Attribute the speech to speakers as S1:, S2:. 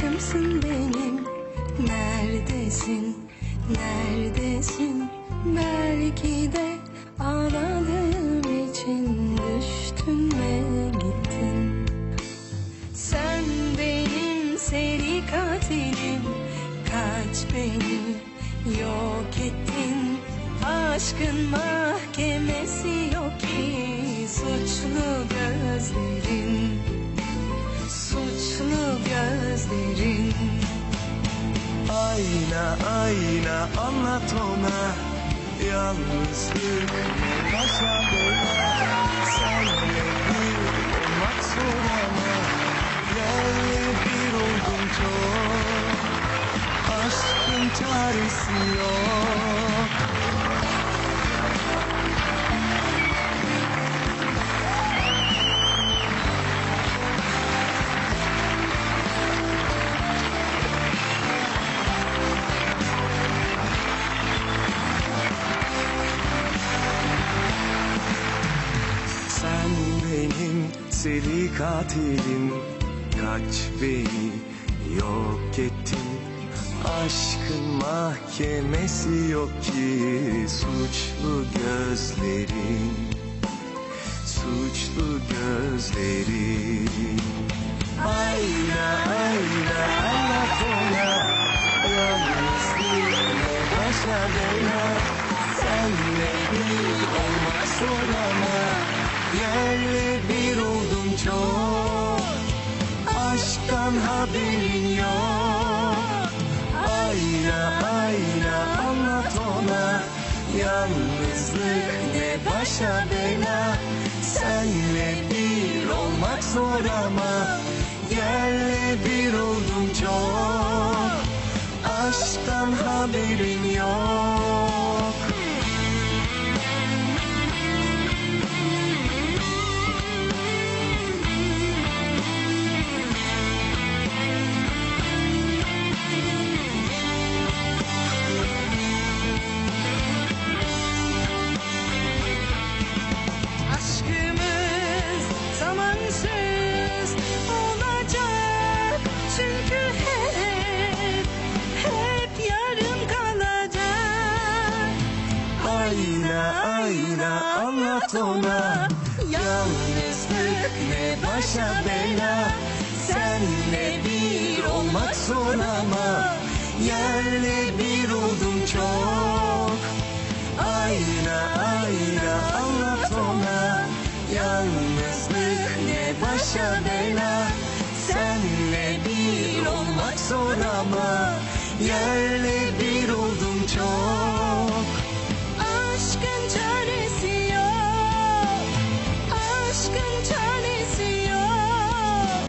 S1: başımsın benim. Neredesin, neredesin? Belki de ağladığım için düştün ve gittin. Sen benim seri katilim, kaç beni yok ettin. Aşkın mahkemesi yok ki, suçlu gözlerin, suçlu gözlerin.
S2: Ayna ayna anlat ona, yalnızlık başa bela. Senle bir olmak zor ama yerle bir oldum çok. Aşkın çaresi yok. Sen benim seri katilim, kaç beni yok ettin. Aşkın mahkemesi yok ki, suçlu gözlerin, suçlu gözlerin. Ayna ayna anlat ona, yalnızlık başa bela. Senle bir olmak zor ama yerle bir oldum çok. Aşktan haberin yok. Ayna ayna anlat ona, yalnızlık ne başa bela. Senle bir olmak zor ama yerle bir oldum çok. Aşktan haberin yok.
S1: Aşkımız zamansız olacak, çünkü hep yarım kalacak.
S2: Ayna ayna anlat ona, yalnızlık ne başa bela. Senle bir olmak zor ama yerle bir oldum çok. Ayna ayna anlat ona, yalnızlık ne başa bela. Senle bir olmak zor ama yerle